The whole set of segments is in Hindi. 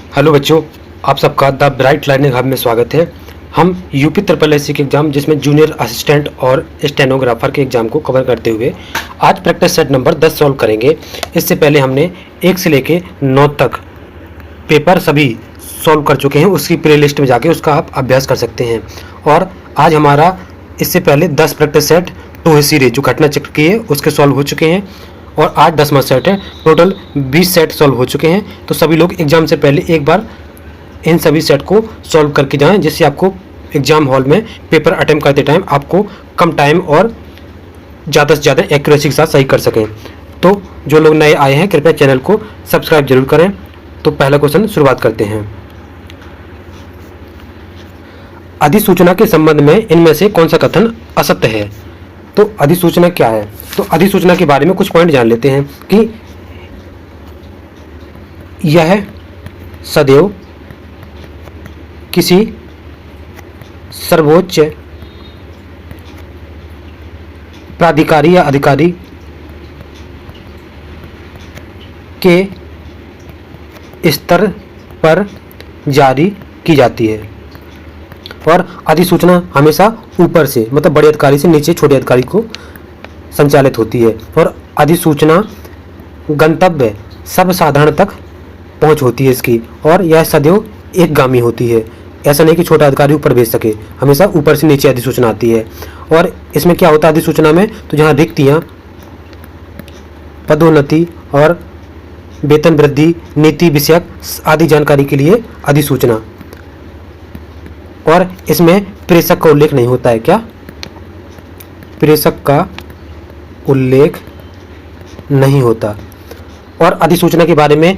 हेलो बच्चों, आप सबका द ब्राइट लर्निंग हब में स्वागत है। हम यूपी ट्रिपल एससी के एग्ज़ाम जिसमें जूनियर असिस्टेंट और स्टेनोग्राफर के एग्ज़ाम को कवर करते हुए आज प्रैक्टिस सेट नंबर 10 सॉल्व करेंगे। इससे पहले हमने 1 से लेके 9 तक पेपर सभी सॉल्व कर चुके हैं। उसकी प्लेलिस्ट में जाके उसका आप अभ्यास कर सकते हैं। और आज हमारा इससे पहले 10 प्रैक्टिस सेट 2 सीरीज जो घटना चक्र की है उसके सॉल्व हो चुके हैं और आज 10वां सेट है। टोटल 20 सेट सॉल्व हो चुके हैं। तो सभी लोग एग्ज़ाम से पहले एक बार इन सभी सेट को सॉल्व करके जाएं, जिससे आपको एग्ज़ाम हॉल में पेपर अटेम्प्ट करते टाइम आपको कम टाइम और ज़्यादा से ज़्यादा एक्यूरेसी के साथ सही कर सकें। तो जो लोग नए आए हैं कृपया चैनल को सब्सक्राइब जरूर करें। तो पहला क्वेश्चन शुरुआत करते हैं। अधिसूचना के संबंध में इनमें से कौन सा कथन असत्य है? तो अधिसूचना क्या है? तो अधिसूचना के बारे में कुछ पॉइंट जान लेते हैं कि यह सदैव किसी सर्वोच्च प्राधिकारी या अधिकारी के स्तर पर जारी की जाती है। और अधिसूचना हमेशा ऊपर से मतलब बड़े अधिकारी से नीचे छोटे अधिकारी को संचालित होती है। और अधिसूचना गंतव्य सर्वसाधारण तक पहुंच होती है इसकी, और यह सदैव एकगामी होती है। ऐसा नहीं कि छोटा अधिकारी ऊपर भेज सके, हमेशा ऊपर से नीचे अधिसूचना आती है। और इसमें क्या होता है अधिसूचना में? तो जहाँ रिक्तियाँ, पदोन्नति और वेतन वृद्धि, नीति विषयक आदि जानकारी के लिए अधिसूचना। और इसमें प्रेषक का उल्लेख नहीं होता है। क्या? प्रेषक का उल्लेख नहीं होता। और अधिसूचना के बारे में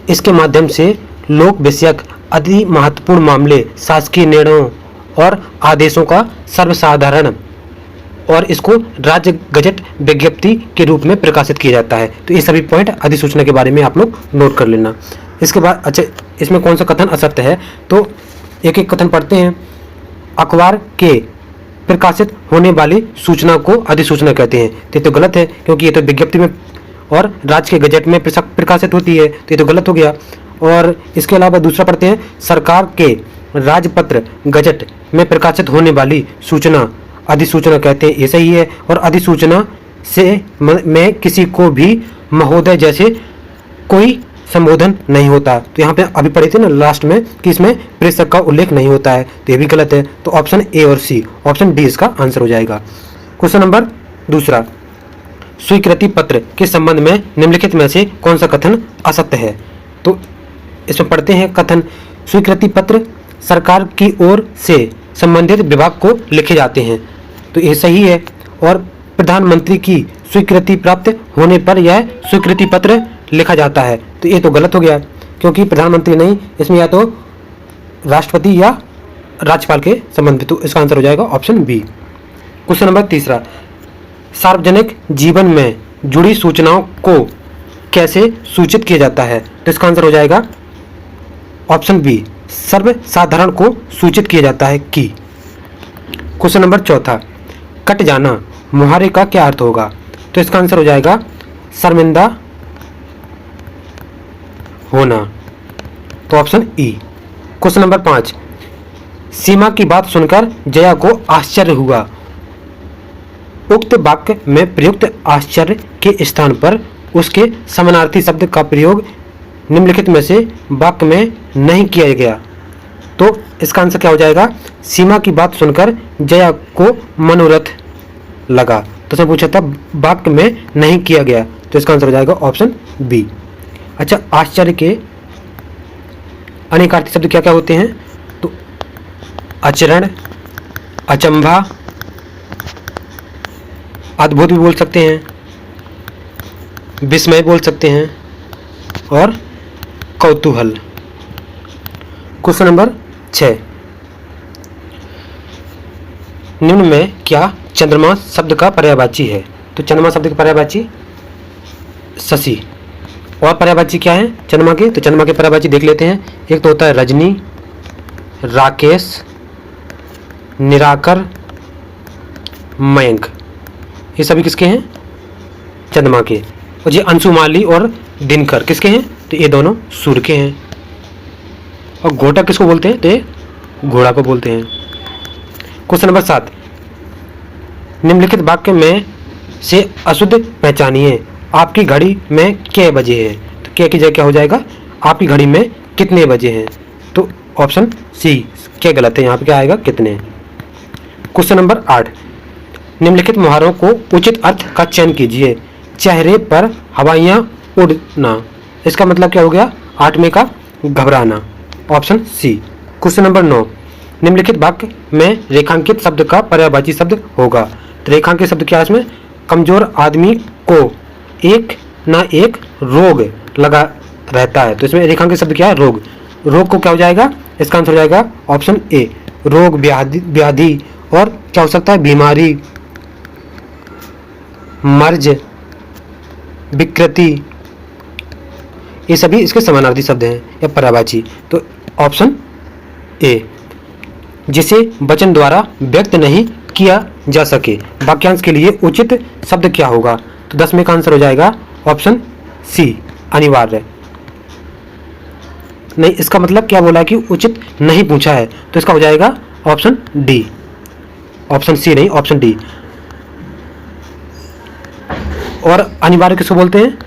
इसके माध्यम से लोक विषयक अति महत्वपूर्ण मामले, शासकीय निर्णयों और आदेशों का सर्वसाधारण और इसको राज्य गजट विज्ञप्ति के रूप में प्रकाशित किया जाता है। तो ये सभी पॉइंट अधिसूचना के बारे में आप लोग नोट कर लेना। इसके बाद अच्छा, इसमें कौन सा कथन असत्य है? तो एक एक कथन पढ़ते हैं। अखबार के प्रकाशित होने वाली सूचना को अधिसूचना कहते हैं। तो ये तो गलत है, क्योंकि ये तो विज्ञप्ति में और राज्य के गजट में प्रकाशित होती है। तो ये तो गलत हो गया। और इसके अलावा दूसरा पढ़ते हैं। सरकार के राजपत्र गजट में प्रकाशित होने वाली सूचना अधिसूचना कहते हैं। ये सही है। और अधिसूचना से में किसी को भी महोदय जैसे कोई संबोधन नहीं होता। तो यहाँ पे अभी पढ़े थे ना लास्ट में कि इसमें प्रेषक का उल्लेख नहीं होता है। तो ये भी गलत है। तो ऑप्शन ए और सी, ऑप्शन डी इसका आंसर हो जाएगा। क्वेश्चन नंबर दूसरा, स्वीकृति पत्र के संबंध में निम्नलिखित में से कौन सा कथन असत्य है? तो इसमें पढ़ते हैं कथन। स्वीकृति पत्र सरकार की ओर से संबंधित विभाग को लिखे जाते हैं। तो ये सही है। और प्रधानमंत्री की स्वीकृति प्राप्त होने पर यह स्वीकृति पत्र लिखा जाता है। तो ये तो गलत हो गया, क्योंकि प्रधानमंत्री नहीं, इसमें या तो राष्ट्रपति या राज्यपाल के संबंध में। तो इसका आंसर हो जाएगा ऑप्शन बी। क्वेश्चन नंबर तीसरा, सार्वजनिक जीवन में जुड़ी सूचनाओं को कैसे सूचित किया जाता है? तो इसका आंसर हो जाएगा ऑप्शन बी, सर्वसाधारण को सूचित किया जाता है कि। क्वेश्चन नंबर चौथा, कट जाना मुहावरे का क्या अर्थ होगा? तो इसका आंसर हो जाएगा शर्मिंदा होना। तो ऑप्शन ई। क्वेश्चन नंबर 5, सीमा की बात सुनकर जया को आश्चर्य हुआ। उक्त वाक्य में प्रयुक्त आश्चर्य के स्थान पर उसके समानार्थी शब्द का प्रयोग निम्नलिखित में से वाक्य में नहीं किया गया। तो इसका आंसर क्या हो जाएगा? सीमा की बात सुनकर जया को मनोरथ लगा। तो उसने पूछा था वाक्य में नहीं किया गया। तो इसका आंसर हो जाएगा ऑप्शन बी। अच्छा, आश्चर्य के अनेकार्थी शब्द क्या क्या होते हैं? तो आचरण, अचंभा, अद्भुत भी बोल सकते हैं, विस्मय बोल सकते हैं और कौतूहल। क्वेश्चन नंबर 6, निम्न में क्या चंद्रमा शब्द का पर्यायवाची है? तो चंद्रमा शब्द का पर्यायवाची शशि। और पर्यायवाची क्या है चंद्रमा के? तो चंद्रमा के पर्यायवाची देख लेते हैं। एक तो होता है रजनी, राकेश, निराकर, मयंक। ये सभी किसके हैं? चंद्रमा के। और ये अंशुमाली और दिनकर किसके हैं? तो ये दोनों सूर्य के हैं। और घोटा किसको बोलते हैं? तो ये घोड़ा को बोलते हैं। क्वेश्चन नंबर 7, निम्नलिखित वाक्य में से अशुद्ध पहचानिए। आपकी घड़ी में कितने बजे हैं? तो क्या की जगह क्या हो जाएगा? आपकी घड़ी में कितने बजे हैं? तो ऑप्शन सी क्या गलत है, यहाँ पे क्या आएगा? कितने। क्वेश्चन नंबर 8, निम्नलिखित मुहावरों को उचित अर्थ का चयन कीजिए। चेहरे पर हवाइयाँ उड़ना, इसका मतलब क्या हो गया? 8 में का घबराना, ऑप्शन सी। क्वेश्चन नंबर 9, निम्नलिखित वाक्य में रेखांकित शब्द का पर्यायवाची शब्द होगा। तो रेखांकित शब्द क्या है इसमें? कमजोर आदमी को एक ना एक रोग लगा रहता है। तो इसमें रेखांकित शब्द क्या है? रोग। रोग को क्या हो जाएगा? इसका आंसर हो जाएगा ऑप्शन ए, रोग, व्याधि और क्या हो सकता है? बीमारी, मर्ज, विकृति, ये सभी इसके समानार्थी शब्द हैं या पर्यायवाची। तो ऑप्शन ए, जिसे वचन द्वारा व्यक्त नहीं किया जा सके। वाक्यांश के लिए उचित शब्द क्या होगा? तो 10 में का आंसर हो जाएगा ऑप्शन सी, अनिवार्य। नहीं, इसका मतलब क्या बोला कि उचित नहीं पूछा है, तो इसका हो जाएगा ऑप्शन डी, ऑप्शन सी नहीं, ऑप्शन डी। और अनिवार्य किसको बोलते हैं?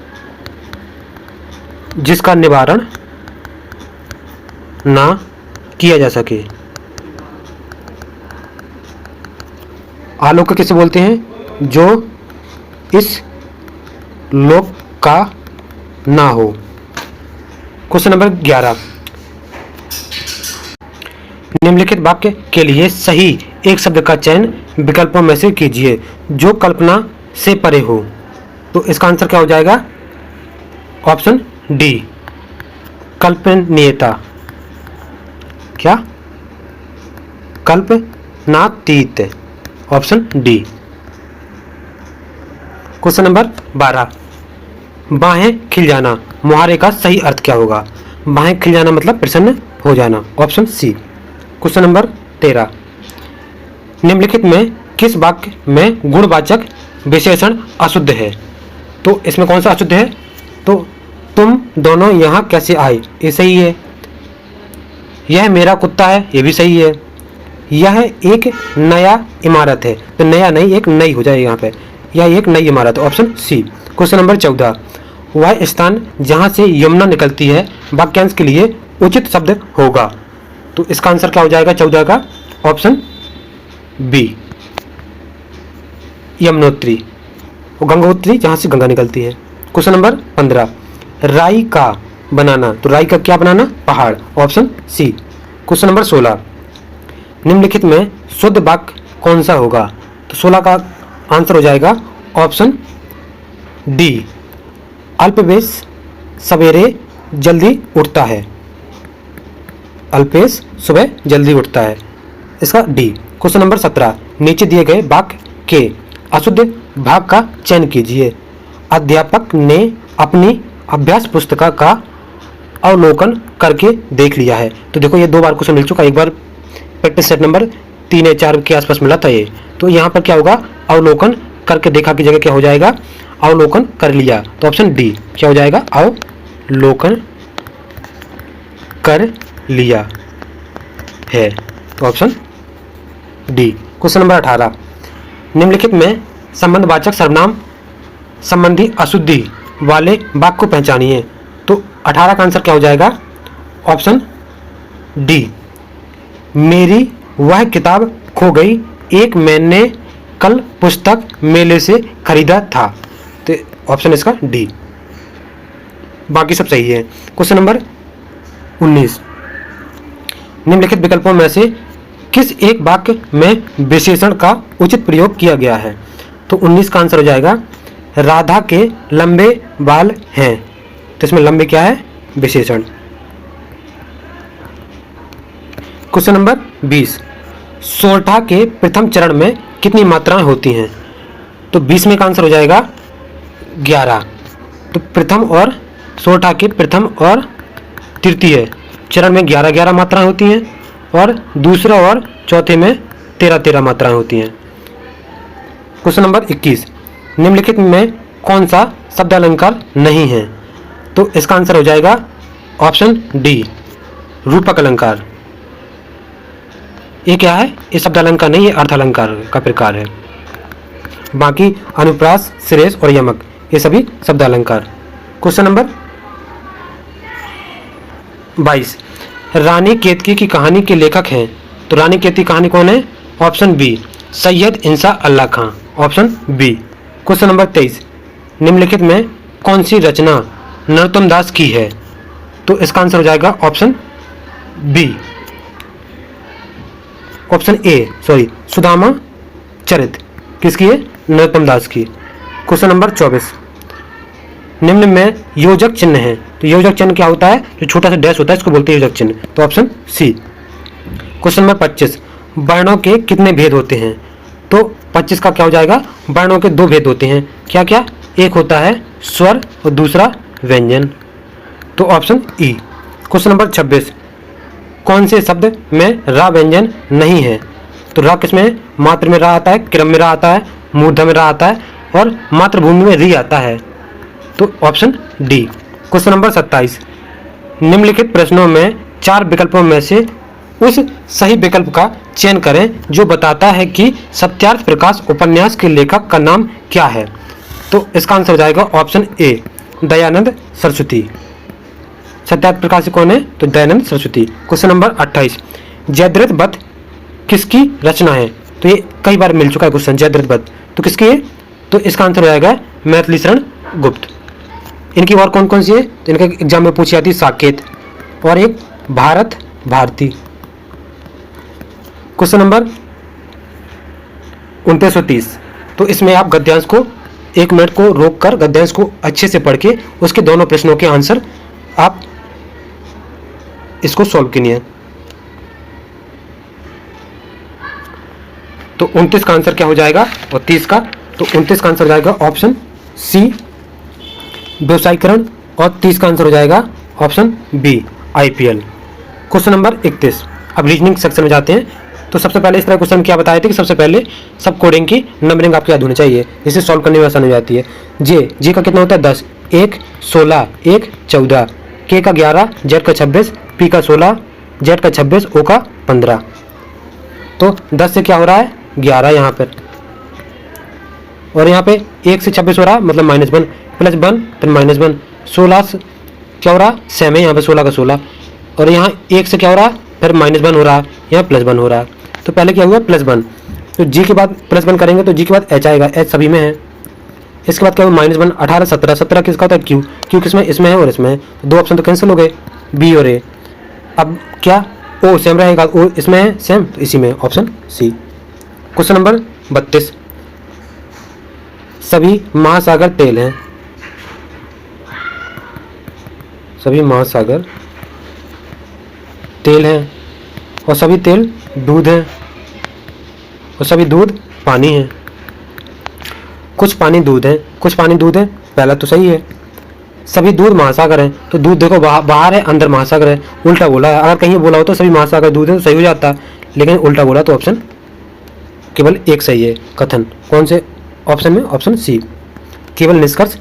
जिसका निवारण ना किया जा सके। आलोक किसे बोलते हैं? जो इस लोक का ना हो। क्वेश्चन नंबर 11, निम्नलिखित वाक्य के लिए सही एक शब्द का चयन विकल्पों में से कीजिए जो कल्पना से परे हो। तो इसका आंसर क्या हो जाएगा? ऑप्शन डी, कल्पनीयता। क्या? कल्पनातीत, ऑप्शन डी। क्वेश्चन नंबर 12, बाहें खिल जाना मुहावरे का सही अर्थ क्या होगा? बाहें खिल जाना मतलब प्रसन्न हो जाना, ऑप्शन सी। क्वेश्चन नंबर 13, निम्नलिखित में किस वाक्य में गुणवाचक विशेषण अशुद्ध है? तो इसमें कौन सा अशुद्ध है? तो तुम दोनों यहाँ कैसे आए, ये सही है। यह मेरा कुत्ता है, ये भी सही है। यह एक नया इमारत है, तो नया नहीं, एक नई हो जाएगी यहाँ पे। यह एक नई इमारत, ऑप्शन सी। क्वेश्चन नंबर 14, वह स्थान जहाँ से यमुना निकलती है वाक्यांश के लिए उचित शब्द होगा। तो इसका आंसर क्या हो जाएगा 14 का? ऑप्शन बी, यमुनोत्री, गंगोत्री, जहाँ से गंगा निकलती है। क्वेश्चन नंबर 15, राई का बनाना, तो राई का क्या बनाना? पहाड़, ऑप्शन सी। क्वेश्चन नंबर 16, निम्नलिखित में शुद्ध वाक्य कौन सा होगा? तो 16 का आंसर हो जाएगा ऑप्शन डी, अल्पेश सवेरे जल्दी उठता है। अल्पेश सुबह जल्दी उठता है, इसका डी। क्वेश्चन नंबर 17, नीचे दिए गए वाक्य के अशुद्ध भाग का चयन कीजिए। अध्यापक ने अपनी अभ्यास पुस्तिका का अवलोकन करके देख लिया है। तो देखो ये 2 बार क्वेश्चन मिल चुका, एक बार प्रैक्टिस सेट नंबर 3 या 4 के आसपास मिला था ये। तो यहाँ पर क्या होगा? अवलोकन करके देखा की जगह क्या हो जाएगा? अवलोकन कर लिया, तो ऑप्शन डी क्या हो जाएगा? अवलोकन कर लिया है, तो ऑप्शन डी। क्वेश्चन नंबर 18, निम्नलिखित में संबंधवाचक सर्वनाम संबंधी अशुद्धि वाले वाक्य को पहचानिए। तो 18 का आंसर क्या हो जाएगा? ऑप्शन डी, मेरी वह किताब खो गई, एक मैंने कल पुस्तक मेले से खरीदा था। तो ऑप्शन इसका डी, बाकी सब सही है। क्वेश्चन नंबर 19, निम्नलिखित विकल्पों में से किस एक वाक्य में विशेषण का उचित प्रयोग किया गया है? तो 19 का आंसर हो जाएगा राधा के लंबे बाल हैं। तो इसमें लंबे क्या है? विशेषण। क्वेश्चन नंबर 20, सोरठा के प्रथम चरण में कितनी मात्राएं होती हैं? तो 20 में का आंसर हो जाएगा 11। तो प्रथम और सोरठा के प्रथम और तृतीय चरण में 11-11 मात्राएं होती हैं और दूसरा और चौथे में 13-13 मात्राएं होती हैं। क्वेश्चन नंबर 21, निम्नलिखित में कौन सा शब्द अलंकार नहीं है? तो इसका आंसर हो जाएगा ऑप्शन डी, रूपक अलंकार। ये क्या है? ये शब्द अलंकार नहीं, ये अर्थ अलंकार का प्रकार है। बाकी अनुप्रास, श्रेष्ठ और यमक ये सभी शब्द अलंकार। क्वेश्चन नंबर 22, रानी केतकी की कहानी के लेखक हैं। तो रानी केतकी की कहानी कौन है? ऑप्शन बी सैयद इंसा अल्लाह खां, ऑप्शन बी। क्वेश्चन नंबर 23, निम्नलिखित में कौन सी रचना नरोत्तम दास की है? तो इसका आंसर हो जाएगा option B, option A sorry Sudama Charit. किसकी है? नरोत्तम दास की। क्वेश्चन नंबर 24, निम्न में योजक चिन्ह है। तो योजक चिन्ह क्या होता है? जो छोटा सा डैश होता है इसको बोलते हैं योजक चिन्ह। तो ऑप्शन सी। क्वेश्चन नंबर 25, वर्णों के कितने भेद होते हैं? तो 25 का क्या हो जाएगा? वर्णों के 2 भेद होते हैं। क्या क्या? एक होता है स्वर और दूसरा व्यंजन। तो ऑप्शन ई। क्वेश्चन नंबर 26, कौन से शब्द में रा व्यंजन नहीं है? तो रा किसमें है? मात्र में रा आता है, क्रम में रा आता है, मूर्धन्य में रा आता है और मातृभूमि में री आता है। तो ऑप्शन डी। क्वेश्चन नंबर 27, निम्नलिखित प्रश्नों में 4 विकल्पों में से उस सही विकल्प का चयन करें जो बताता है कि सत्यार्थ प्रकाश उपन्यास के लेखक का नाम क्या है? तो इसका आंसर हो जाएगा ऑप्शन ए दयानंद सरस्वती। सत्यार्थ प्रकाश कौन है? तो दयानंद सरस्वती। क्वेश्चन नंबर 28, जयद्रथ वध किसकी रचना है? तो ये कई बार मिल चुका है क्वेश्चन, जयद्रथ वध तो किसकी है? तो इसका आंसर हो जाएगा मैथिली शरण गुप्त। इनकी और कौन कौन सी है? तो इनके एग्जाम में पूछी जाती है साकेत और एक भारत भारती। क्वेश्चन नंबर 2930, तो इसमें आप गद्यांश को 1 मिनट को रोककर गद्यांश को अच्छे से पढ़ के उसके दोनों प्रश्नों के आंसर आप इसको सॉल्व कीजिए। तो 29 का आंसर क्या हो जाएगा और 30 का? तो 29 का आंसर हो जाएगा ऑप्शन सी व्यवसायीकरण और 30 का आंसर हो जाएगा option B IPL. Question number 31, अब रीजनिंग सेक्शन में जाते हैं। तो सबसे पहले इस तरह क्वेश्चन क्या बताए थे कि सबसे पहले सब कोडिंग की नंबरिंग आपको याद होनी चाहिए, जिससे सॉल्व करने में आसानी हो जाती है। जे का कितना होता है? 10, 1 16, 1 14, के का 11, जेड का 26, पी का 16, जेड का 26, ओ का 15। तो 10 से क्या हो रहा है? 11 यहाँ पर, और यहाँ पे 1 से 26 हो रहा है मतलब -1 प्लस 1 फिर -1, 16 से क्या हो रहा है? सेम है यहाँ पे 16 का 16, और यहाँ 1 से क्या हो रहा है? फिर -1 हो रहा है, यहाँ +1 हो रहा है। तो पहले क्या हुआ? +1, तो जी के बाद +1 करेंगे तो जी के बाद एच आएगा, एच सभी में है। इसके बाद क्या हुआ? -1 18 17, 17 किसका होता है? क्यू, क्यू किसमें? इसमें है और इसमें है। तो 2 ऑप्शन तो कैंसिल हो गए, बी और ए। अब क्या? ओ सेम रहेगा, ओ इसमें है सेम, तो इसी में ऑप्शन सी। क्वेश्चन नंबर 32, सभी महासागर तेल हैं। सभी महासागर तेल हैं और सभी तेल दूध है और सभी दूध पानी है। कुछ पानी दूध है, कुछ पानी दूध है, पहला तो सही है। सभी दूध महासागर हैं, तो दूध देखो बाहर है, अंदर महासागर है, उल्टा बोला है। अगर कहीं बोला हो तो सभी महासागर दूध है तो सही हो जाता, लेकिन उल्टा बोला तो ऑप्शन केवल एक सही है कथन। कौन से ऑप्शन में? ऑप्शन सी, केवल निष्कर्ष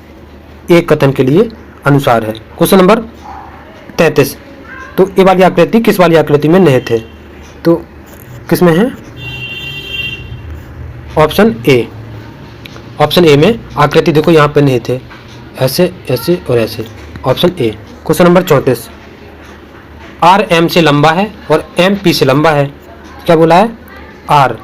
एक कथन के लिए अनुसार है। क्वेश्चन नंबर 33, तो ये वाली आकृति किस वाली आकृति में निहित है? तो किस में है? ऑप्शन ए, ऑप्शन ए में आकृति देखो यहाँ पर निहित है, ऐसे ऐसे और ऐसे, option A. Question number 34, R M से लंबा है और एम पी से लंबा है। क्या बोला है? आर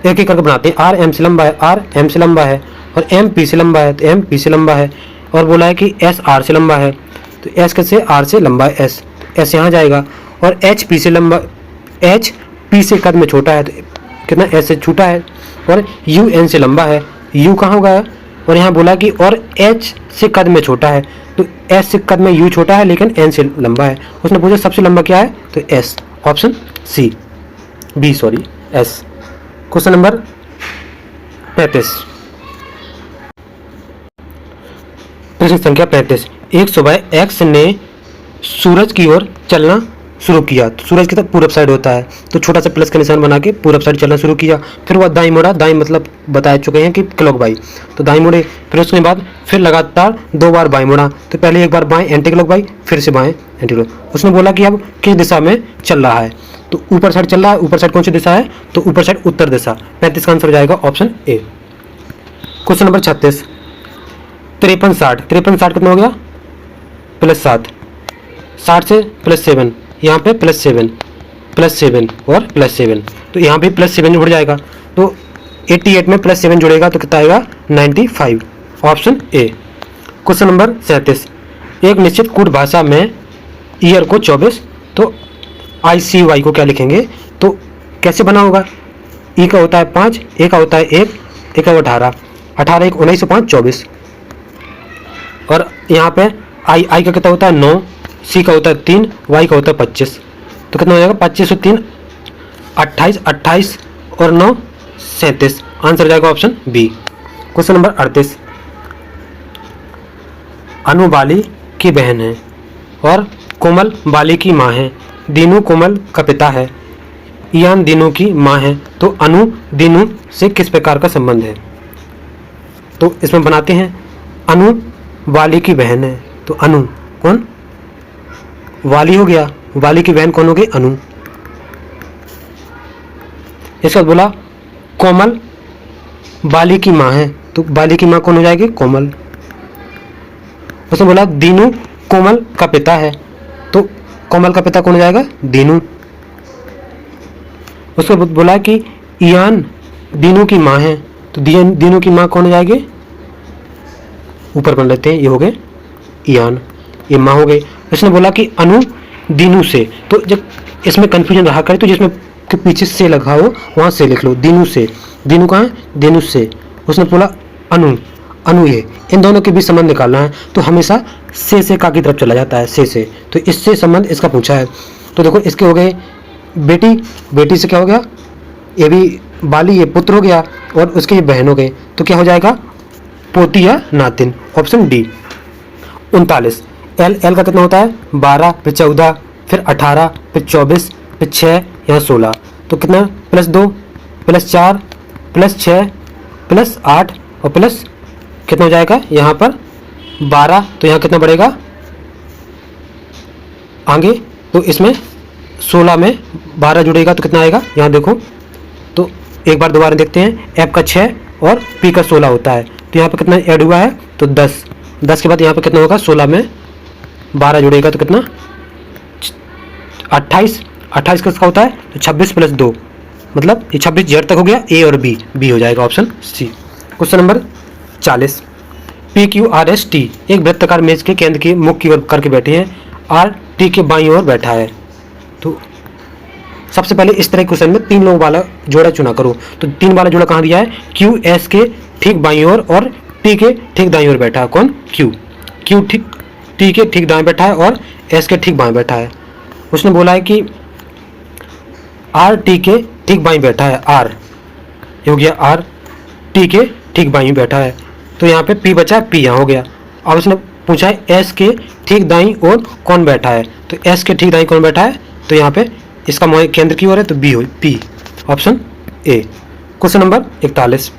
एक एक करके बनाते हैं, आर एम से लंबा है, आर एम से लंबा है, और एम पी से लंबा है तो एम पी से लंबा है, और बोला है कि एस आर से लंबा है, तो एस कैसे? आर से लंबा है, एस एस यहाँ जाएगा, और एच पी से लंबा, एच पी से कद में छोटा है तो कितना? एस से छोटा है, और यू एन से लंबा है, यू कहाँ होगा? और यहाँ बोला कि और एच से कद में छोटा है, तो एस से कद में यू छोटा है लेकिन एन से लंबा है। उसने पूछा सबसे लंबा क्या है? तो S, option C B sorry S. Question number 35, प्रश्न संख्या 35, एक सुबह एक्स ने सूरज की ओर चलना शुरू किया तो सूरज की तरफ पूरब साइड होता है, तो छोटा सा प्लस का निशान बना के पूरब साइड चलना शुरू किया। फिर वह दाईं मुड़ा, दाईं मतलब बता चुके हैं कि क्लॉक बाई, तो दाईं मुड़े। फिर उसके बाद फिर लगातार 2 बार बाईं मुड़ा, तो पहले एक बार बाएं एंटी क्लॉक बाई, फिर से बाएं एंटी क्लॉक। उसने बोला कि अब किस दिशा में चल रहा है, तो ऊपर साइड चल रहा है। ऊपर साइड कौन सी दिशा है, तो ऊपर साइड उत्तर दिशा। 35 का आंसर हो जाएगा ऑप्शन ए। क्वेश्चन नंबर 36, 53 60, 53 60 कितना हो गया, +7, 60 से +7, यहाँ पे +7 +7 और +7, तो यहाँ भी +7 जुड़ जाएगा। तो 88 में +7 जुड़ेगा तो कितना आएगा, 95, ऑप्शन ए। क्वेश्चन नंबर 37, एक निश्चित कूट भाषा में ईयर को 24, तो ICY को क्या लिखेंगे, तो कैसे बना होगा, ई का होता है 5, ए का होता है 1, ए का 18, 18 1 19 5 24, और यहाँ पे आई का कितना होता है 9, सी का होता है 3, वाई का होता है 25, तो कितना हो जाएगा 25 और 3 28, 28 और 9 37, आंसर हो जाएगा ऑप्शन बी। क्वेश्चन नंबर 38, अनु बाली की बहन है और कोमल बाली की माँ है। दीनू कोमल का पिता है, ईयान दीनू की माँ है, तो अनु दीनू से किस प्रकार का संबंध है, तो इसमें बनाते हैं। अनु वाली की बहन है, तो अनु कौन, वाली हो गया, वाली की बहन कौन हो गई, अनु। इसके बाद बोला कोमल बाली की माँ है, तो बाली की माँ कौन हो जाएगी, कोमल। उसने बोला दीनू कोमल का पिता है, तो कोमल का पिता कौन हो जाएगा, दीनू। उसको बोला कि ईयान दीनू की माँ है, तो दीनू की माँ कौन हो जाएगी, ऊपर बन लेते हैं, ये हो गए ईयान, ये माँ हो गई। उसने बोला कि अनु दीनू से, तो जब इसमें कंफ्यूजन रहा करे तो जिसमें के पीछे से लगा हो वहाँ से लिख लो, दीनू से, दीनू कहाँ है, दीनू से। उसने बोला अनु, अनु ये, इन दोनों के बीच संबंध निकालना है, तो हमेशा से का की तरफ चला जाता है, से, तो इससे संबंध इसका पूछा है। तो देखो इसके हो गए बेटी, बेटी से क्या हो गया, ये भी बाली, ये पुत्र हो गया, और उसके ये बहन हो गए, तो क्या हो जाएगा, पोती या नातिन, ऑप्शन डी। 39, एल का कितना होता है 12, फिर 14, फिर 18, फिर 24, फिर 6, यहाँ 16, तो कितना +2 +4 +6 +8 और प्लस कितना हो जाएगा यहाँ पर 12, तो यहाँ कितना बढ़ेगा आगे, तो इसमें 16 में 12 जुड़ेगा तो कितना आएगा, यहाँ देखो, तो एक बार दोबारा देखते हैं, एफ का 6 और पी का 16 होता है, तो यहाँ पर कितना ऐड हुआ है, तो 10, 10 के बाद यहाँ पर कितना होगा, 16 में 12 जुड़ेगा तो कितना 28, 28 किसका होता है, तो 26 + 2, मतलब ये 26 जेड तक हो गया, ए और बी, बी हो जाएगा option C. Question number 40, PQRST एक वृत्ताकार मेज के केंद्र की मुख की ओर करके बैठे हैं, आर टी के बाईं ओर बैठा है। तो सबसे पहले इस तरह के क्वेश्चन में 3 लोगों वाला जोड़ा चुना करो, तो 3 वाला जोड़ा कहाँ दिया है, QS के ठीक बाईं ओर और T के ठीक दाईं ओर बैठा है, कौन, Q ठीक T के ठीक दाएं बैठा है और S के ठीक बाएं बैठा है। उसने बोला है कि R T के ठीक बाईं बैठा है, R ये हो गया, R T के ठीक बाईं बैठा है, तो यहाँ पे P बचा, P यहाँ हो गया। अब उसने पूछा है S के ठीक दाईं ओर कौन बैठा है, तो S के ठीक दाईं कौन बैठा है, तो यहाँ पे इसका केंद्र की ओर है, तो बी हो, P option A. Question number 41,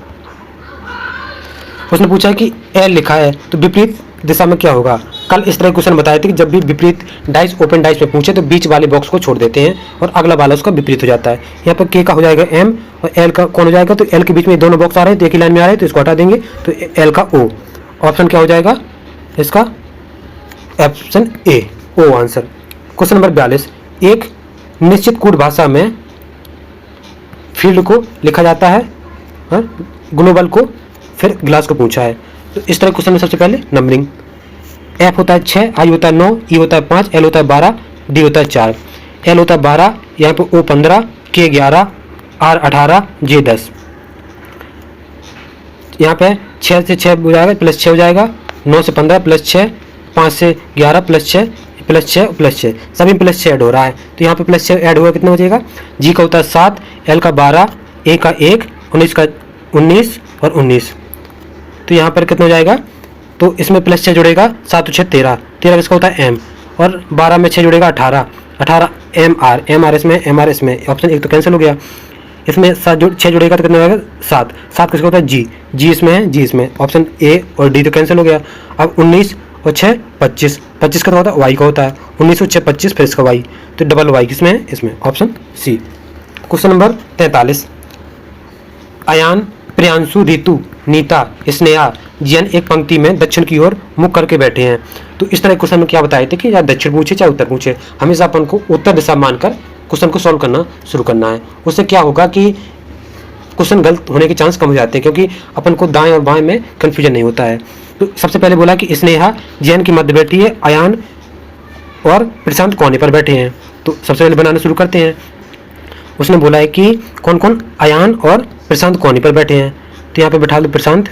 उसने पूछा है कि L लिखा है तो विपरीत दिशा में क्या होगा। कल इस तरह क्वेश्चन बताए थे कि जब भी विपरीत डाइस ओपन डाइस में पूछे तो बीच वाले बॉक्स को छोड़ देते हैं और अगला वाला उसका विपरीत हो जाता है। यहाँ पर K का हो जाएगा M और L का कौन हो जाएगा, तो L के बीच में दोनों बॉक्स आ रहे हैं, तो एक ही लाइन में आ रहे हैं, तो इसको हटा देंगे, तो L का O, ऑप्शन क्या हो जाएगा इसका, option A, O answer. Question number 42, एक निश्चित कूट भाषा में फील्ड को लिखा जाता है, ग्लोबल को, फिर ग्लास को पूछा है। तो इस तरह क्वेश्चन में सबसे पहले नंबरिंग, F होता है 6, I होता है 9, E होता है 5, L होता है 12, D होता है 4। L होता है 12, यहाँ पे O 15, K 11, R 18, J 10। यहाँ पे 6 से 6 हो जाएगा, +6 हो जाएगा, 9 से 15 +6, 5 से 11 +6 +6 +6, सभी +6 ऐड हो रहा है, तो यहाँ पे +6 ऐड हुआ कितना हो जाएगा, G का होता है 7, L का 12, A का 1, 19 का 19 और 19, तो यहाँ पर कितना हो जाएगा, तो इसमें +6 जुड़ेगा, 7 और 6 13, 13 किसका होता है M, और 12 में 6 जुड़ेगा 18, 18 एम आर इसमें ऑप्शन एक तो कैंसिल हो गया। इसमें 6 जुड़ेगा तो कितना आएगा 7। 7 किसका होता है जी इसमें है, जी इसमें ऑप्शन ए और डी तो कैंसिल हो गया। अब 19 और 6 25, 25 का होता है वाई का होता है, 19 और 6 25 फिर इसका वाई, तो डबल वाई किसमें है इसमें option C. Question number 43, Ayan, Priyanshu, Ritu, Neeta, Sneha, Jiyan एक पंक्ति में दक्षिण की ओर मुख करके बैठे हैं। तो इस तरह क्वेश्चन में क्या बताए थे कि या दक्षिण पूछे चाहे उत्तर पूछे, हमेशा अपन को उत्तर दिशा मानकर क्वेश्चन को सॉल्व करना शुरू करना है। उससे क्या होगा कि क्वेश्चन गलत होने के चांस कम हो जाते हैं, क्योंकि अपन को दाएं और बाएं में कंफ्यूजन नहीं होता है। तो सबसे पहले बोला कि स्नेहा जियन की मध्य बैठी है, अयान और प्रशांत कोने पर बैठे हैं। तो सबसे पहले बनाना शुरू करते हैं। उसने बोला है कि कौन कौन, अयान और प्रशांत कोने पर बैठे हैं। तो यहाँ पे बैठा दो प्रशांत,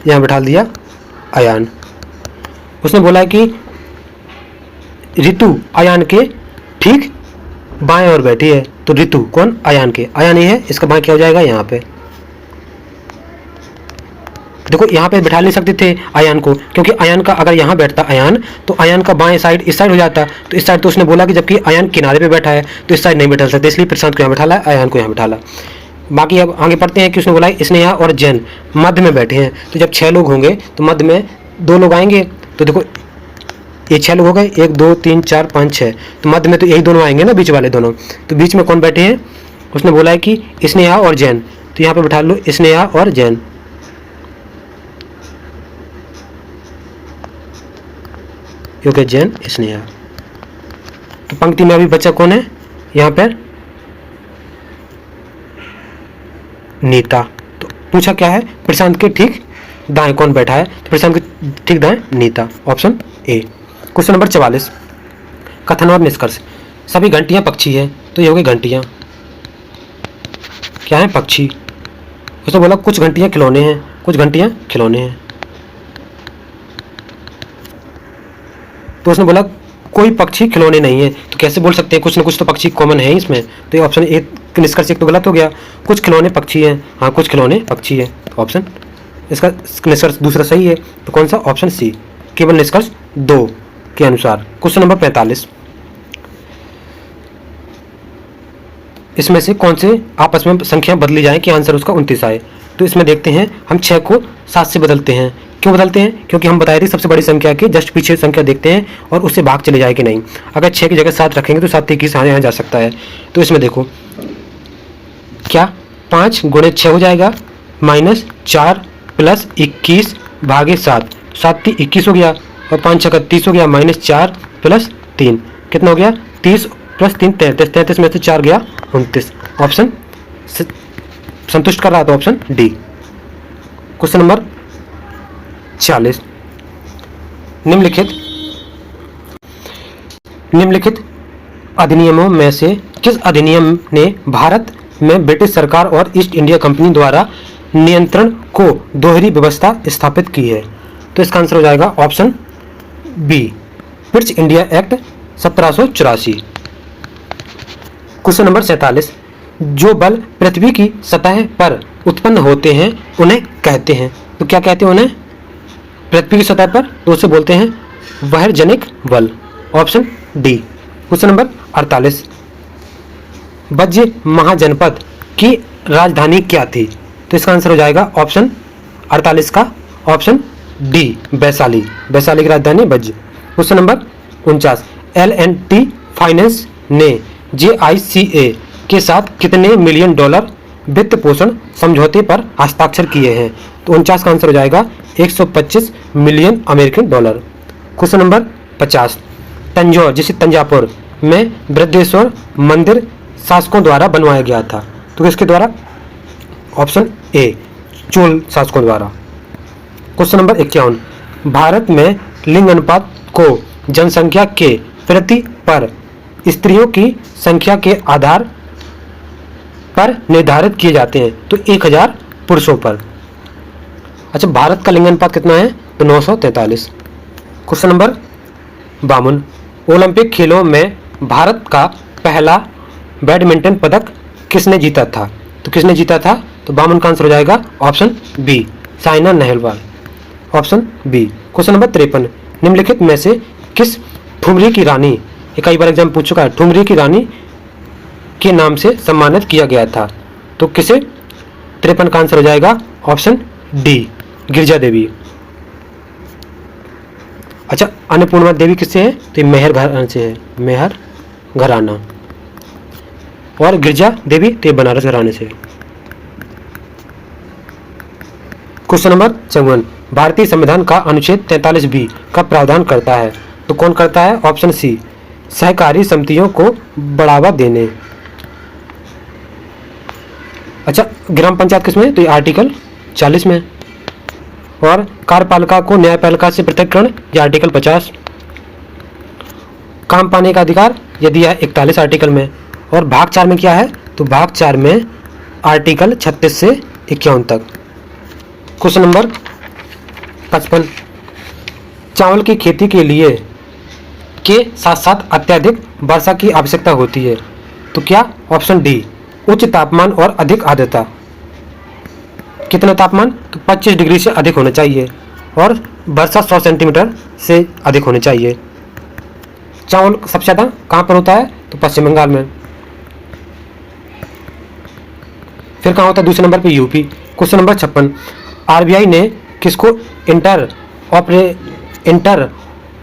यहाँ बैठा दिया अयान। उसने बोला है कि ऋतु अयान के ठीक बाएं ओर बैठी है। तो ऋतु कौन, अयान के, अयान ये है, इसका बाएं क्या हो जाएगा यहाँ पे। देखो यहाँ पे बैठा नहीं सकते थे अयान को, क्योंकि अयान का अगर यहाँ बैठता अयान तो अयान का बाएं साइड इस साइड हो जाता। तो इस साइड तो उसने बोला कि जबकि अयान किनारे पे बैठा है तो इस साइड नहीं बैठा सकते, इसलिए प्रशांत को यहाँ बैठा ला, अयान को यहाँ बैठा ला। बाकी अब आगे पढ़ते हैं कि उसने बोला स्नेहा और जैन मध्य में बैठे हैं। तो जब 6 लोग होंगे तो मध्य में 2 लोग आएंगे। तो देखो ये 6 लोग हो गए, 1 2 3 4 5 6, तो मध्य में तो यही दोनों आएंगे ना, बीच वाले दोनों। तो बीच में कौन बैठे हैं, उसने बोला है कि स्नेहा और जैन। तो यहाँ पे बैठा लो स्नेहा और जैन। क्योंकि जैन स्नेहा। तो पंक्ति में अभी बच्चा कौन है यहाँ पर, नीता। तो पूछा क्या है, प्रशांत के ठीक दाएं कौन बैठा है। तो प्रशांत के ठीक दाएं Nita, option A. Question number 44, कथन और निष्कर्ष। सभी घंटियां पक्षी है। तो ये हो गई घंटियां, क्या है, पक्षी। उसने बोला कुछ घंटियां खिलौने हैं, कुछ घंटियां खिलौने हैं। तो उसने बोला कोई पक्षी खिलौने नहीं है। तो कैसे बोल सकते हैं, कुछ ना कुछ तो पक्षी कॉमन है इसमें। तो ये ऑप्शन ए निष्कर्ष एक तो गलत हो गया, कुछ खिलौने पक्षी हैं, हाँ कुछ खिलौने पक्षी है। तो ऑप्शन इसका निष्कर्ष दूसरा सही है। तो कौन सा, ऑप्शन सी, केवल निष्कर्ष 2 के अनुसार। क्वेश्चन नंबर 45, इसमें से कौन से आपस में संख्या बदली जाए कि आंसर उसका 29 आए। तो इसमें देखते हैं, हम 6 को 7 से बदलते हैं। क्यों बदलते हैं, क्योंकि हम बताए थे सबसे बड़ी संख्या के जस्ट पीछे संख्या देखते हैं और उससे भाग चले जाए कि नहीं। अगर 6 की जगह 7 रखेंगे तो 7 21 यहाँ जा सकता है। तो इसमें देखो क्या 5 गुणे 6 हो जाएगा, -4 + 21 भागे 7, 7 × 21 हो गया, और 5 × 6 = 30 हो गया, -4 + 3 कितना हो गया, 30 + 3 33, 33 में से 4 गया 29। ऑप्शन संतुष्ट कर रहा था, ऑप्शन डी। क्वेश्चन नंबर 40, निम्नलिखित अधिनियमों में से किस अधिनियम ने भारत में ब्रिटिश सरकार और ईस्ट इंडिया कंपनी द्वारा नियंत्रण को दोहरी व्यवस्था स्थापित की है। तो इसका आंसर हो जाएगा option B, British India act 1784। Question number 47, जो बल पृथ्वी की सतह पर उत्पन्न होते हैं उन्हें कहते हैं। तो क्या कहते हैं उन्हें, पृथ्वी की सतह पर, तो उसे बोलते हैं वह्रजनिक बल, ऑप्शन डी। क्वेश्चन नंबर 48, वज्र महाजनपद की राजधानी क्या थी। तो इसका आंसर हो जाएगा ऑप्शन 48 का, ऑप्शन डी, वैशाली। वैशाली की राजधानी वज्र। क्वेश्चन नंबर 49, L&T फाइनेंस ने JICA के साथ कितने मिलियन डॉलर वित्त पोषण समझौते पर हस्ताक्षर किए हैं। तो 49 का आंसर हो जाएगा 125 million American dollar. Question number 50, Tanjore जिसे तंजापुर में बृहदेश्वर मंदिर शासकों द्वारा बनवाया गया था। तो किसके द्वारा, ऑप्शन ए, चोल शासकों द्वारा। क्वेश्चन नंबर 51, भारत में लिंग अनुपात को जनसंख्या के प्रति पर स्त्रियों की संख्या के आधार पर निर्धारित किए जाते हैं। तो 1000 पुरुषों पर। अच्छा, भारत का लिंग अनुपात कितना है, तो 943। क्वेश्चन नंबर 52, ओलंपिक खेलों में भारत का पहला बैडमिंटन पदक किसने जीता था। तो किसने जीता था, तो 52 का आंसर हो जाएगा option B, Saina Nehwal, option B. Question number 53, निम्नलिखित में से किस ठुमरी की रानी ये कई बार एग्जाम पूछ चुका है। ठुमरी की रानी के नाम से सम्मानित किया गया था। तो किसे? 53 का आंसर हो जाएगा ऑप्शन डी, गिरजा देवी। अच्छा, अन्नपूर्णा देवी किससे है? तो ये मेहर घराना से है, मेहर घराना। और गिरजा देवी तो ये बनारस घराने से। क्वेश्चन नंबर 54, भारतीय संविधान का अनुच्छेद 43B का प्रावधान करता है। तो कौन करता है? ऑप्शन सी, सहकारी समितियों को बढ़ावा देने। अच्छा, ग्राम पंचायत किसमें? तो ये आर्टिकल 40 में। और कार्यपालिका को न्यायपालिका से पृथककरण, ये आर्टिकल 50। काम पाने का अधिकार, यदि यह 41 आर्टिकल में। और भाग 4 में क्या है? तो भाग 4 में आर्टिकल 36 से 51 तक। क्वेश्चन नंबर 55, चावल की खेती के लिए के साथ साथ अत्यधिक वर्षा की आवश्यकता होती है। तो क्या? ऑप्शन डी, उच्च तापमान और अधिक आर्द्रता। कितना तापमान? तो 25 डिग्री से अधिक होना चाहिए और वर्षा 100 सेंटीमीटर से अधिक होनी चाहिए। चावल सबसे ज़्यादा कहाँ पर होता है? तो पश्चिम बंगाल में। फिर कहाँ होता है? दूसरे नंबर पे यूपी। क्वेश्चन नंबर 56, आरबीआई ने किसको inter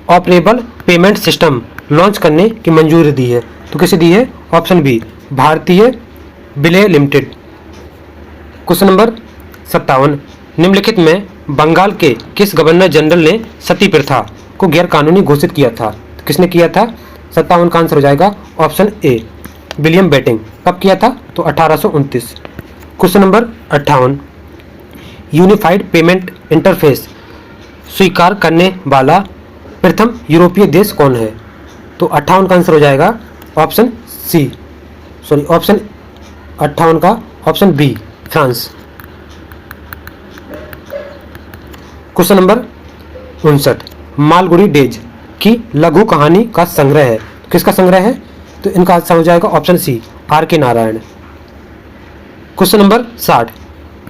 operable payment system launch करने की मंजूरी दी है? तो किसे दी है? ऑप्शन बी, भारतीय विलय लिमिटेड। क्वेश्चन नंबर 57, निम्नलिखित में बंगाल के किस गवर्नर जनरल ने सती प्रथा को गैर कानूनी घोषित किया था? तो किसने किया था? 57 का आंसर हो जाएगा ऑप्शन ए, विलियम बेंटिंक। कब किया था? तो 1829। Question number 58, unified payment interface स्वीकार करने वाला प्रथम यूरोपीय देश कौन है? तो 58 का आंसर हो जाएगा ऑप्शन सी, ऑप्शन 58 का option B, France. Question number 59, Malgudi days की लघु कहानी का संग्रह है। किसका संग्रह है? तो इनका आंसर हो जाएगा ऑप्शन सी, आर के नारायण। क्वेश्चन नंबर 60,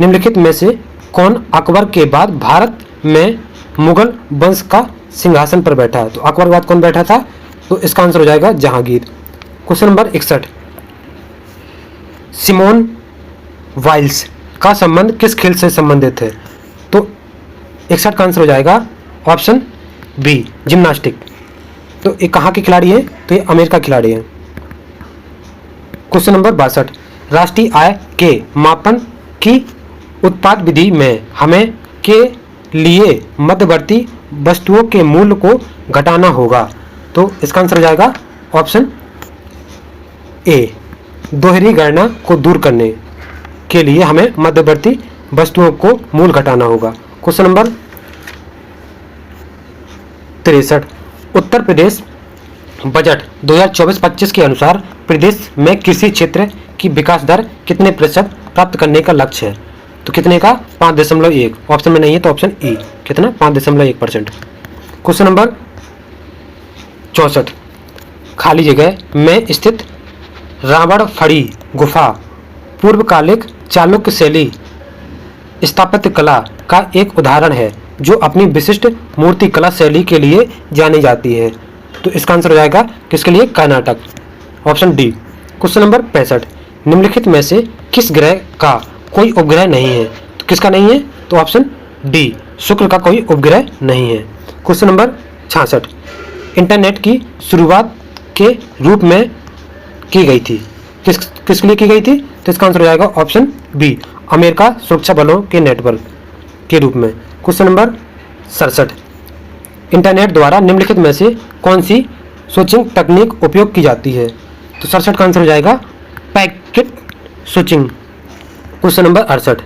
निम्नलिखित में से कौन अकबर के बाद भारत में मुगल वंश का सिंहासन पर बैठा? तो अकबर के बाद कौन बैठा था? तो इसका आंसर हो जाएगा जहांगीर। क्वेश्चन नंबर 61, सिमोन वाइल्स का संबंध किस खेल से संबंधित है? तो 61 का आंसर हो जाएगा ऑप्शन बी, जिम्नास्टिक। तो ये कहाँ के खिलाड़ी है? तो ये अमेरिका के खिलाड़ी है। क्वेश्चन नंबर 62, राष्ट्रीय आय के मापन की उत्पाद विधि में हमें के लिए मध्यवर्ती वस्तुओं के मूल्य को घटाना होगा। तो इसका आंसर हो जाएगा ऑप्शन ए, दोहरी गणना को दूर करने के लिए हमें मध्यवर्ती वस्तुओं को मूल्य घटाना होगा। Question number 63, Uttar Pradesh budget 2024-25 के अनुसार प्रदेश में कृषि क्षेत्र की विकास दर कितने प्रतिशत प्राप्त करने का लक्ष्य है? तो कितने का? 5.1। ऑप्शन में नहीं है तो ऑप्शन ई, कितना? 5.1%। क्वेश्चन नंबर 64, खाली जगह में स्थित रावणफड़ी गुफा पूर्वकालिक चालुक्य शैली स्थापत्य कला का एक उदाहरण है जो अपनी विशिष्ट मूर्ति कला शैली के लिए जानी जाती है। तो इसका आंसर हो जाएगा किसके लिए? Karnataka, option D. Question number 65, निम्नलिखित में से किस ग्रह का कोई उपग्रह नहीं है? तो किसका नहीं है? तो ऑप्शन डी, शुक्र का कोई उपग्रह नहीं है। क्वेश्चन नंबर 66, इंटरनेट की शुरुआत के रूप में की गई थी, किसके लिए की गई थी? तो इसका आंसर हो जाएगा ऑप्शन बी, अमेरिका सुरक्षा बलों के नेटवर्क के रूप में। क्वेश्चन नंबर 67, इंटरनेट द्वारा निम्नलिखित में से कौन सी स्विचिंग तकनीक उपयोग की जाती है? तो 67 का आंसर हो जाएगा पैकेट स्विचिंग। क्वेश्चन नंबर 68,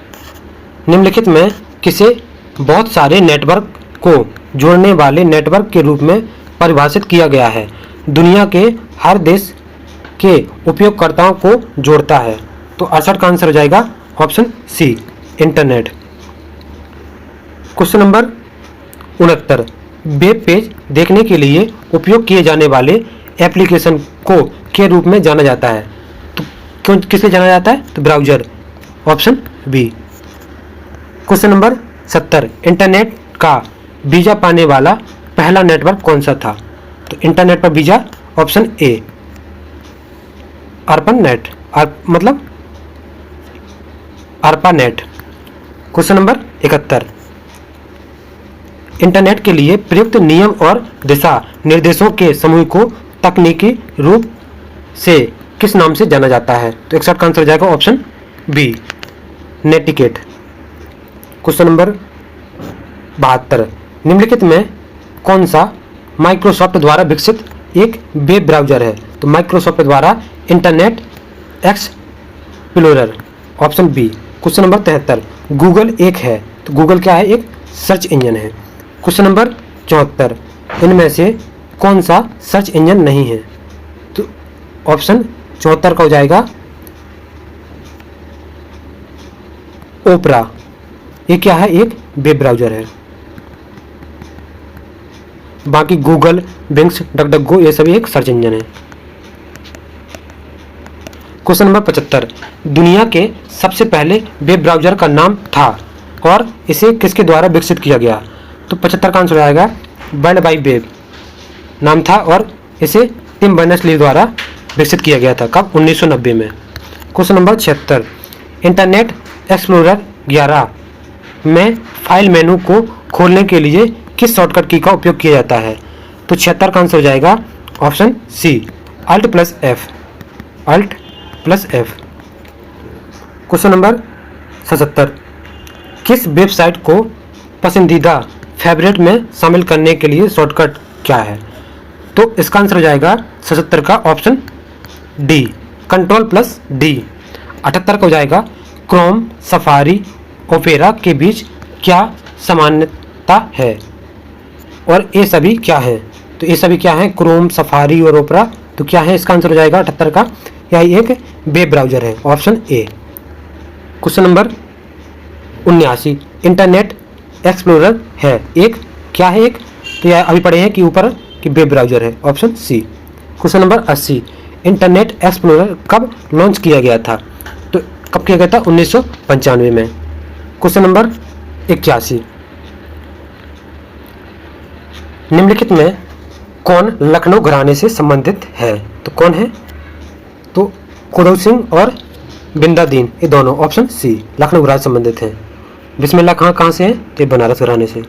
निम्नलिखित में किसे बहुत सारे नेटवर्क को जोड़ने वाले नेटवर्क के रूप में परिभाषित किया गया है? दुनिया के हर देश के उपयोगकर्ताओं को जोड़ता है। तो 68 का आंसर हो जाएगा option C, internet. Question number 69, web page देखने के लिए उपयोग किए जाने वाले एप्लीकेशन को के रूप में जाना जाता है? तो क्यों, किस लिए जाना जाता है? तो browser, option B. Question number 70, internet का वीजा पाने वाला पहला नेटवर्क कौन सा था? तो इंटरनेट पर वीजा ऑप्शन ए ARPANET, मतलब ARPANET। क्वेश्चन नंबर 71, इंटरनेट के लिए प्रयुक्त नियम और दिशा निर्देशों के समूह को तकनीकी रूप से किस नाम से जाना जाता है? तो 61 का आंसर हो जाएगा ऑप्शन बी नेटिकेट। क्वेश्चन नंबर 72, निम्नलिखित में कौन सा माइक्रोसॉफ्ट द्वारा विकसित एक वेब ब्राउज़र है? तो माइक्रोसॉफ्ट द्वारा Internet Explorer, option B. Question number 73, Google एक है, तो गूगल क्या है? एक सर्च इंजन है। क्वेश्चन नंबर 74, इनमें से कौन सा सर्च इंजन नहीं है? तो ऑप्शन 74 का हो जाएगा ओपरा, ये क्या है? एक वेब ब्राउज़र है। बाकी गूगल, बिंग्स, डकडकगो ये सभी एक सर्च इंजन है। क्वेश्चन नंबर 75, दुनिया के सबसे पहले वेब ब्राउज़र का नाम था और इसे किसके द्वारा विकसित किया गया? तो 75 का आंसर हो जाएगा वर्ल्ड वाइड वेब नाम था और इसे टिम बर्नर्स-ली द्वारा विकसित किया गया था। कब? 1990 में। क्वेश्चन नंबर 76, इंटरनेट एक्सप्लोरर 11 में फाइल मेनू को खोलने के लिए किस शॉर्टकट की का उपयोग किया जाता है? तो 76 का आंसर हो जाएगा ऑप्शन सी Alt+F, Alt+F। क्वेश्चन नंबर 77, किस वेबसाइट को पसंदीदा फेवरेट में शामिल करने के लिए शॉर्टकट क्या है? तो इसका आंसर हो जाएगा 77 का ऑप्शन डी Ctrl+D। 78 का हो जाएगा क्रोम, सफारी, ओपेरा के बीच क्या समानता है? और ये सभी क्या है? तो ये सभी क्या है? क्रोम, सफारी और ओपेरा। तो क्या है? इसका आंसर हो जाएगा 78 का, यह एक वेब ब्राउज़र है, option A. Question number 79, internet explorer है एक क्या है? एक तो यह अभी पढ़े हैं कि ऊपर कि वेब ब्राउज़र है, option C. Question number 80, Internet Explorer कब लॉन्च किया गया था? तो कब किया गया था? 1995 में। क्वेश्चन नंबर 81, निम्नलिखित में कौन लखनऊ घराने से संबंधित है? तो कौन है? तो खुदौ सिंह और बिंदादीन, ये दोनों, ऑप्शन सी लखनऊ घराने से संबंधित हैं। बिस्मिल्लाह कहाँ से है? तो बनारस घराने से।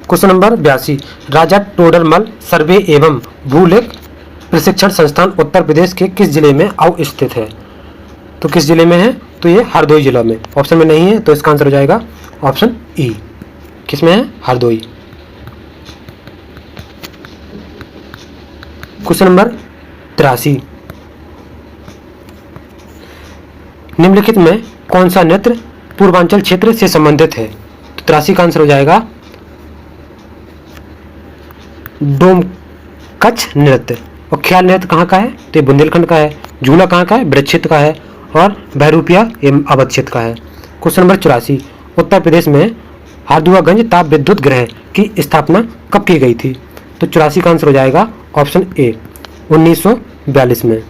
क्वेश्चन नंबर 82, राजा टोडरमल सर्वे एवं भूलेख प्रशिक्षण संस्थान उत्तर प्रदेश के किस जिले में अवस्थित है? तो किस जिले में है? तो ये हरदोई जिला में। ऑप्शन में नहीं है तो इसका आंसर हो जाएगा ऑप्शन ई। किस में है? हरदोई। क्वेश्चन नंबर 83, निम्नलिखित में कौन सा नृत्य पूर्वांचल क्षेत्र से संबंधित है? तो 83 का आंसर हो जाएगा डोमकच नृत्य। और ख्याल नृत्य कहाँ का है? तो ये बुंदेलखंड का है। झूला कहाँ का है? ब्रज क्षेत्र का है। और बहरूपिया ये अवध क्षेत्र का है। क्वेश्चन नंबर 84, उत्तर प्रदेश में हार्दुआगंज ताप विद्युत गृह की स्थापना कब की गई थी? तो 84 का आंसर हो जाएगा ऑप्शन ए 1942 में।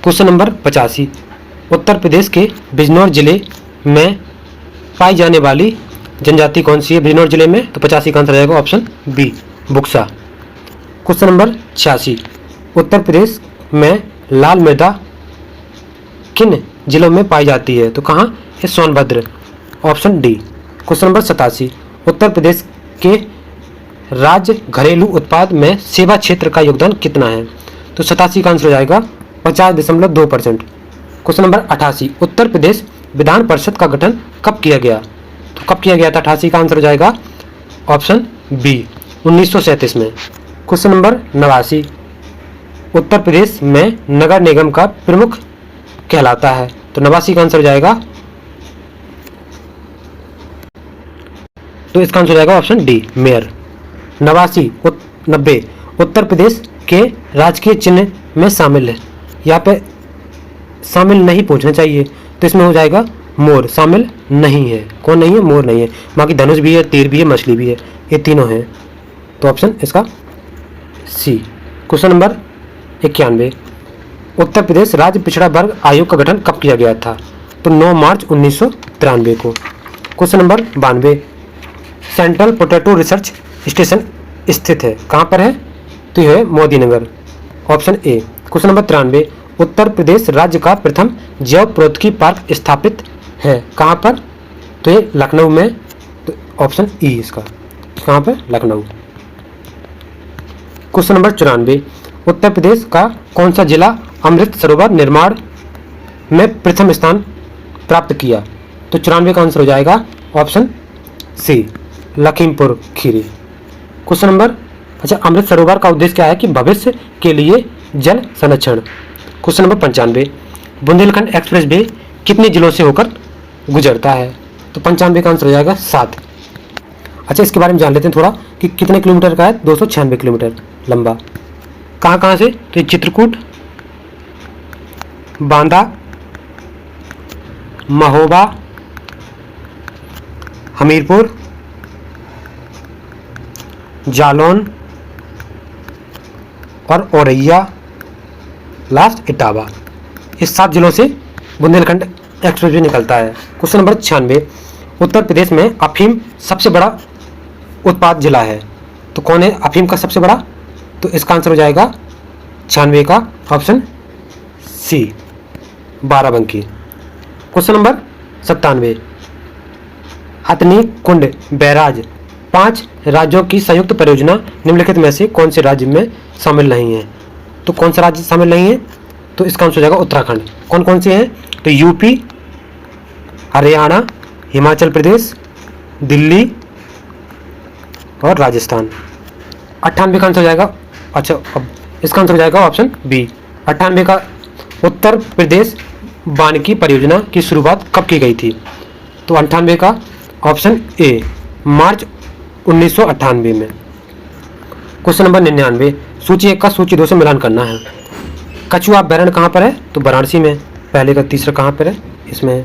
क्वेश्चन नंबर 85, उत्तर प्रदेश के बिजनौर जिले में पाई जाने वाली जनजाति कौन सी है बिजनौर जिले में? तो 85 का आंसर हो जाएगा option B Buxa. Question number 86, Uttar Pradesh में लाल मृदा किन जिलों में पाई जाती है? तो कहाँ है? Sonbhadra, option D. Question number 87, Uttar Pradesh के राज्य घरेलू उत्पाद में सेवा क्षेत्र का योगदान कितना है? तो 87 का आंसर हो जाएगा 50.2%। क्वेश्चन नंबर 88, उत्तर प्रदेश विधान परिषद का गठन कब किया गया? तो कब किया गया था? 88 का आंसर हो जाएगा ऑप्शन बी 1937 में। क्वेश्चन नंबर 89, उत्तर प्रदेश में नगर निगम का प्रमुख कहलाता है? तो 89 का आंसर हो जाएगा, तो इसका आंसर हो जाएगा option D mayor. 90 Uttar Pradesh के राजकीय चिन्ह में शामिल है। यहाँ पे शामिल नहीं पूछना चाहिए, तो इसमें हो जाएगा मोर। शामिल नहीं है, कौन नहीं है? मोर नहीं है। बाकी धनुष भी है, तीर भी है, मछली भी है, ये तीनों हैं। तो ऑप्शन इसका सी। क्वेश्चन नंबर 91, उत्तर प्रदेश राज्य पिछड़ा वर्ग आयोग का गठन कब किया गया था? तो 9 मार्च 1993 को। Question number 92, central potato research station स्थित है? कहाँ पर है? तो यह है मोदी नगर, option A. Question number 93, Uttar Pradesh राज्य का प्रथम जैव प्रौद्योगिकी पार्क स्थापित है कहाँ पर? तो ये लखनऊ में, तो ऑप्शन ई इसका। कहाँ पर? लखनऊ। क्वेश्चन नंबर 94, उत्तर प्रदेश का कौन सा जिला अमृत सरोवर निर्माण में प्रथम स्थान प्राप्त किया? तो 94 का आंसर हो जाएगा option C, Lakhimpur Kheri. Question number, अच्छा, अमृत सरोवर का उद्देश्य क्या है? कि भविष्य के लिए जल संरक्षण। Question number 95, Bundelkhand express way कितने जिलों से होकर गुजरता है? तो 95 का आंसर हो जाएगा 7। अच्छा, इसके बारे में जान लेते हैं थोड़ा कि कितने किलोमीटर का है। 296 किलोमीटर लंबा। कहाँ कहाँ से? तो चित्रकूट, बांदा, महोबा, हमीरपुर, जालौन और औरैया, लास्ट इटावा। इस 7 जिलों से बुंदेलखंड एक्सप्रेसवे निकलता है। क्वेश्चन नंबर 96, उत्तर प्रदेश में अफीम सबसे बड़ा उत्पाद जिला है? तो कौन है अफीम का सबसे बड़ा? तो इसका आंसर हो जाएगा 96 का option C, Barabanki. Question number 97, Hathni Kund barrage 5 राज्यों की संयुक्त परियोजना निम्नलिखित में से कौन से राज्य में शामिल नहीं है? तो कौन सा राज्य शामिल नहीं है? तो इसका आंसर हो जाएगा उत्तराखंड। कौन कौन से हैं? तो यूपी, हरियाणा, हिमाचल प्रदेश, दिल्ली और राजस्थान। 98 का आंसर हो जाएगा, अच्छा, अब इसका आंसर हो जाएगा ऑप्शन बी, 98 का। उत्तर प्रदेश वानिकी परियोजना की शुरुआत कब की गई थी? तो 98 का ऑप्शन ए, मार्च 1998 में। क्वेश्चन नंबर 99, सूची 1 का सूची 2 से मिलान करना है। कछुआ अभ्यारण्य कहाँ पर है? तो वाराणसी में। पहले का तीसरा कहाँ पर है? इसमें।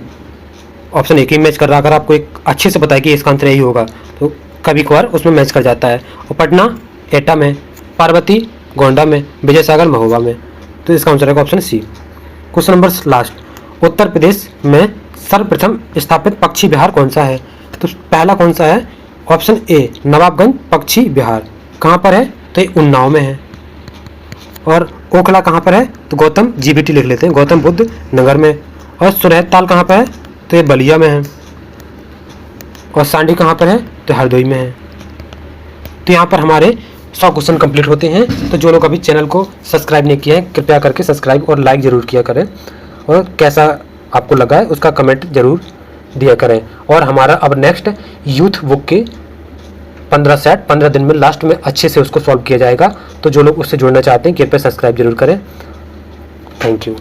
ऑप्शन एक ही मैच कर रहा, अगर आपको एक अच्छे से बताए कि इसका आंसर यही होगा तो कभी कभार उसमें मैच कर जाता है। और पटना एटा में, पार्वती गोंडा में, विजय सागर महोबा में। तो इसका आंसर है option C. Question number last, Uttar Pradesh में सर्वप्रथम स्थापित पक्षी विहार कौन सा है? तो पहला कौन सा है? ऑप्शन ए, नवाबगंज पक्षी विहार। कहाँ पर है? तो ये उन्नाव में है। और ओखला कहाँ पर है? तो गौतम, जीबीटी लिख लेते हैं, गौतम बुद्ध नगर में। और सुरहताल कहाँ पर है? तो ये बलिया में है। और सांडी कहाँ पर है? तो हरदोई में है। तो यहाँ पर हमारे 100 क्वेश्चन कंप्लीट होते हैं। तो जो लोग अभी चैनल को सब्सक्राइब नहीं किए हैं, कृपया करके सब्सक्राइब और लाइक ज़रूर किया करें। और कैसा आपको लगा है उसका कमेंट ज़रूर दिया करें। और हमारा अब नेक्स्ट यूथ बुक के 15 सेट 15 दिन में लास्ट में अच्छे से उसको सॉल्व किया जाएगा। तो जो लोग उससे जुड़ना चाहते हैं कृपया सब्सक्राइब जरूर करें। Thank you.